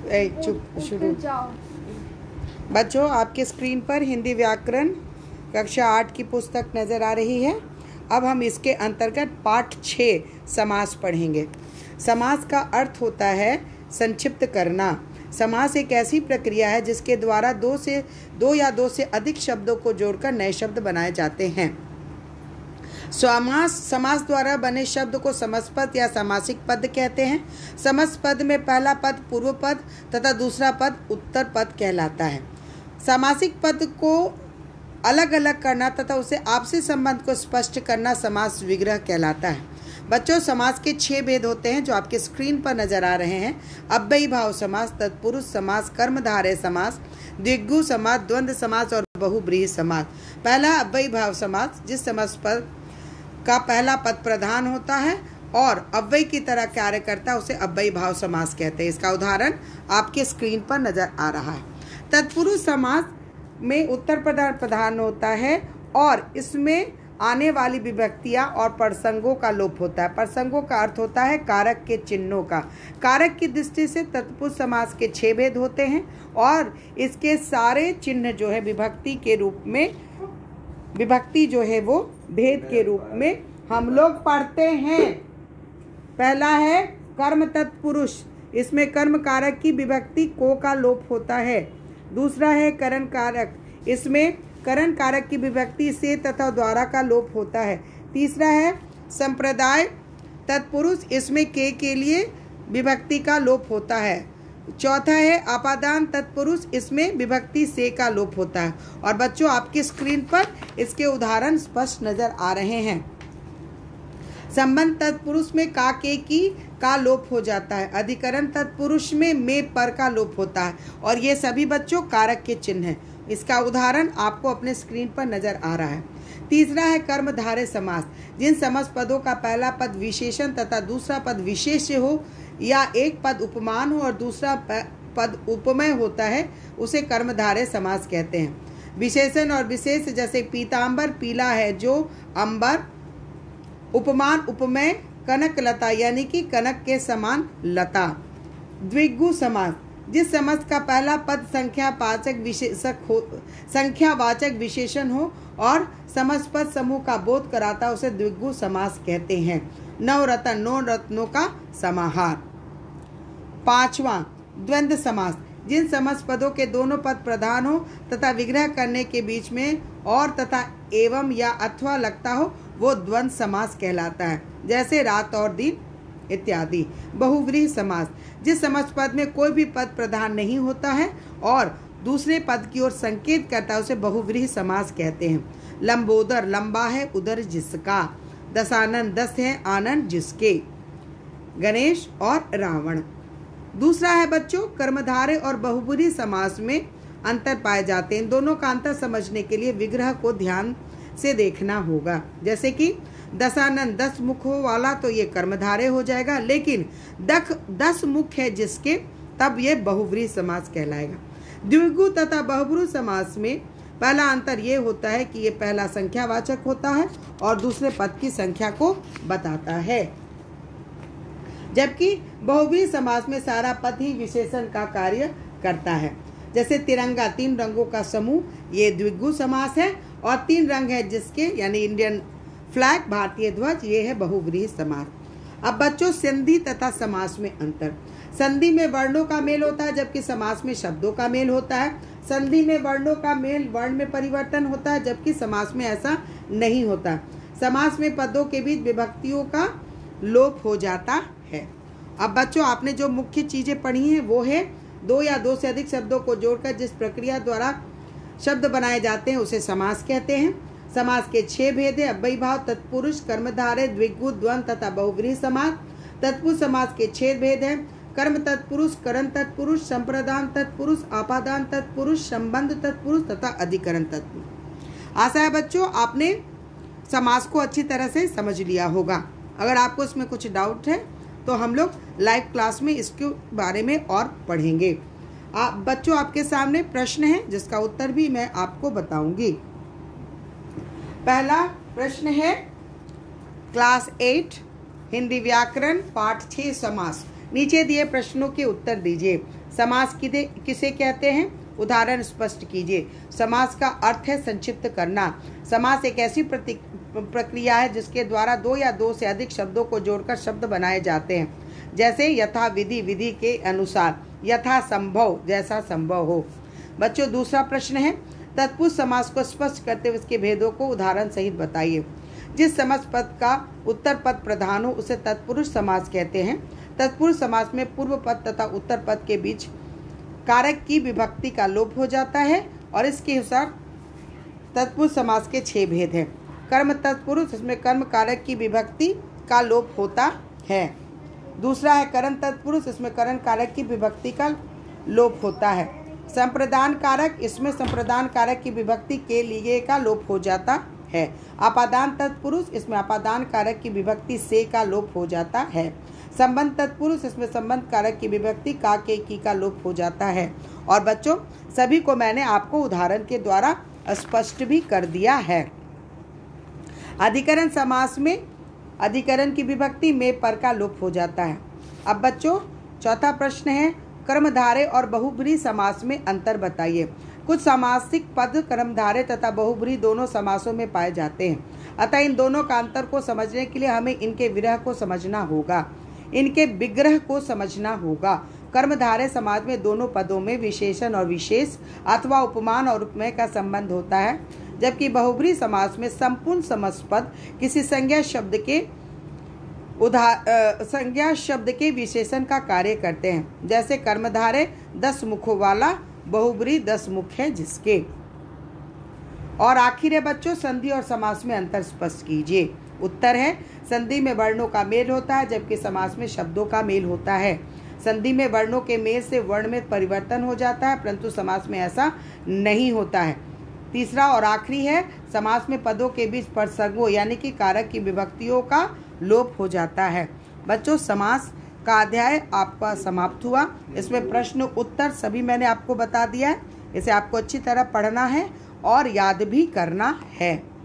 चुप शुरू। बच्चों, आपके स्क्रीन पर हिंदी व्याकरण कक्षा 8 की पुस्तक नज़र आ रही है। अब हम इसके अंतर्गत पाठ 6 समास पढ़ेंगे। समास का अर्थ होता है संक्षिप्त करना। समास एक ऐसी प्रक्रिया है जिसके द्वारा दो या दो से अधिक शब्दों को जोड़कर नए शब्द बनाए जाते हैं। समास द्वारा बने शब्द को समासपद या सामासिक पद कहते हैं। समास पद में पहला पद पूर्व पद तथा दूसरा पद उत्तर पद कहलाता है। सामासिक पद को अलग अलग करना तथा उसे आपसी संबंध को स्पष्ट करना समास विग्रह कहलाता है। बच्चों, समास के 6 भेद होते हैं जो आपके स्क्रीन पर नजर आ रहे हैं। अव्ययी भाव समास, तत्पुरुष समास, कर्मधारय समास, द्विगु समास, द्वंद्व समास और बहुव्रीहि समास। पहला अव्ययी भाव समास, जिस समास पद का पहला पद प्रधान होता है और अव्यय की तरह कार्य करता है उसे अव्ययी भाव समास कहते हैं। इसका उदाहरण आपके स्क्रीन पर नजर आ रहा है। तत्पुरुष समास में उत्तर प्रधान होता है और इसमें आने वाली विभक्तियां और प्रसंगों का लोप होता है। प्रसंगों का अर्थ होता है कारक के चिन्हों का। कारक की दृष्टि से तत्पुरुष समास के 6 भेद होते हैं और इसके सारे चिन्ह जो है विभक्ति जो है वो भेद के रूप में हम लोग पढ़ते हैं। पहला है कर्म तत्पुरुष, इसमें कर्म कारक की विभक्ति को का लोप होता है। दूसरा है करण कारक, इसमें करण कारक की विभक्ति से तथा द्वारा का लोप होता है। तीसरा है संप्रदाय तत्पुरुष, इसमें के लिए विभक्ति का लोप होता है। चौथा है आपादान तत्पुरुष, इसमें विभक्ति से का लोप होता है। और बच्चों, आपकी स्क्रीन पर इसके उदाहरण स्पष्ट नजर आ रहे हैं। संबंध तत्पुरुष में का लोप हो जाता है। अधिकरण तत्पुरुष में पर का लोप होता है और ये सभी बच्चों कारक के चिन्ह हैं। इसका उदाहरण आपको अपने स्क्रीन पर नजर आ रहा है। तीसरा है कर्मधारय समास, जिन समास पदों का पहला पद विशेषण तथा दूसरा पद विशेष्य हो या एक पद उपमान हो और दूसरा पद उपमेय होता है उसे कर्मधारय समास कहते हैं। विशेषण और विशेष जैसे पीतांबर पीला है जो अंबर, उपमान उपमेय कनक लता यानी कि कनक के समान लता। द्विगु समास, जिस समास का पहला पद संख्यावाचक विशेषण हो और समास पद समूह का बोध कराता उसे द्विगु समास कहते हैं। नौ रत्नों का समाहार। 5वां द्वंद्व समास, जिन समास पदों के दोनों पद प्रधान हो तथा विग्रह करने के बीच में और तथा एवं या अथवा लगता हो वो द्वंद्व समास कहलाता है, जैसे रात और दिन इत्यादि। बहुव्रीहि समास, जिस समास पद में कोई भी पद प्रधान नहीं होता है और दूसरे पद की ओर संकेत करता है उसे बहुव्रीहि समास कहते हैं। लंबोदर, लंबा है उदर जिसका। दशानन, 10 है आनंद जिसके। गणेश और रावण। दूसरा है बच्चों कर्मधारय और बहुव्रीहि समास में अंतर पाए जाते हैं। इन दोनों का अंतर समझने के लिए विग्रह को ध्यान से देखना होगा। जैसे कि दशानन 10 मुखों वाला तो ये कर्मधारय हो जाएगा, लेकिन 10 मुख है जिसके तब ये बहुव्रीहि समास कहलाएगा। द्विगु तथा बहुब्रूहि समास में पहला अंतर ये होता है कि ये पहला संख्यावाचक होता है और दूसरे पद की संख्या को बताता है, जबकि बहुव्रीहि समास में सारा पद ही विशेषण का कार्य करता है। जैसे तिरंगा 3 रंगों का समूह, ये द्विगु समास है और 3 रंग है जिसके यानी इंडियन फ्लैग भारतीय ध्वज, ये है बहुव्रीहि समास। अब बच्चों संधि तथा समास में अंतर। संधि में वर्णों का मेल होता है जबकि समास में शब्दों का मेल होता है। संधि में वर्णों का मेल वर्ण में परिवर्तन होता है जबकि समास में ऐसा नहीं होता। समास में पदों के बीच विभक्तियों का लोप हो जाता है। अब बच्चों, आपने जो मुख्य चीजें पढ़ी हैं वो है 2 या 2 से अधिक शब्दों को जोड़कर जिस प्रक्रिया द्वारा शब्द बनाए जाते हैं उसे समास कहते हैं। समास के 6 भेद है। अव्ययी भाव, तत्पुरुष, कर्मधारय, द्विगु, द्वंद्व तथा बहुव्रीहि समास। तत्पुरुष समास के 6 भेद है। कर्म तत्पुरुष, करण तत्पुरुष, संप्रदान तत्पुरुष, आपादान तत्पुरुष, संबंध तत्पुरुष तथा अधिकरण तत्पुरुष। आशा है बच्चों आपने समास को अच्छी तरह से समझ लिया होगा। अगर आपको इसमें कुछ डाउट है तो हम लोग लाइव क्लास में इसके बारे में और पढ़ेंगे। बच्चों, आपके सामने प्रश्न है जिसका उत्तर भी मैं आपको बताऊंगी। पहला प्रश्न है क्लास 8 हिंदी व्याकरण पाठ 6 समास। नीचे दिए प्रश्नों के उत्तर दीजिए। समास किसे कहते हैं? उदाहरण स्पष्ट कीजिए। समास का अर्थ है संक्षिप्त करना। समास एक ऐसी प्रक्रिया है जिसके द्वारा दो या दो से अधिक शब्दों को जोड़कर शब्द बनाए जाते हैं, जैसे यथा विधि, विधि के अनुसार, यथा संभव, जैसा संभव हो। बच्चों, दूसरा प्रश्न है, तत्पुरुष समास को स्पष्ट करते हुए इसके भेदों को उदाहरण सहित बताइए। जिस समास पद का उत्तर पद प्रधान हो उसे तत्पुरुष समास कहते हैं। तत्पुरुष समास में पूर्व पद तथा उत्तर पद के बीच कारक की विभक्ति का लोप हो जाता है और इसके अनुसार तत्पुरुष समास के 6 भेद हैं। कर्म तत्पुरुष, इसमें कर्म कारक की विभक्ति का लोप होता है। दूसरा है करण तत्पुरुष, इसमें करण कारक की विभक्ति का लोप होता है। संप्रदान कारक, इसमें संप्रदान कारक की विभक्ति के लिए का लोप हो जाता है। अपादान तत्पुरुष, इसमें अपादान कारक की विभक्ति से का लोप हो जाता है। संबंध तत्पुरुष, इसमें संबंध कारक की विभक्ति का के की का लोप हो जाता है। और बच्चों, सभी को मैंने आपको उदाहरण के द्वारा स्पष्ट भी कर दिया है। अधिकरण समास में अधिकरण की विभक्ति में पर का लोप हो जाता है। अब बच्चों, चौथा प्रश्न है, कर्मधारय और बहुब्रीहि समास में अंतर बताइए। कुछ समासिक पद कर्मधारय तथा बहुब्रीहि दोनों समासों में पाए जाते हैं, अतः इन दोनों का अंतर को समझने के लिए हमें इनके विग्रह को समझना होगा। कर्मधारय समास में दोनों पदों में विशेषण और विशेष अथवा उपमान और उपमेय का संबंध होता है, जबकि बहुब्रीहि समास में संपूर्ण समासपद किसी संज्ञा शब्द के विशेषण का कार्य करते हैं। जैसे कर्मधारय 10 मुखों वाला, बहुब्रीहि 10 मुख है जिसके। और आखिर है बच्चों, संधि और समास में अंतर स्पष्ट कीजिए। उत्तर है, संधि में वर्णों का मेल होता है जबकि समास में शब्दों का मेल होता है। संधि में वर्णों के मेल से वर्ण में परिवर्तन हो जाता है, परंतु समास में ऐसा नहीं होता है। तीसरा और आखिरी है, समास में पदों के बीच परसर्गों यानी कि कारक की विभक्तियों का लोप हो जाता है। बच्चों, समास का अध्याय आपका समाप्त हुआ। इसमें प्रश्न उत्तर सभी मैंने आपको बता दिया है। इसे आपको अच्छी तरह पढ़ना है और याद भी करना है।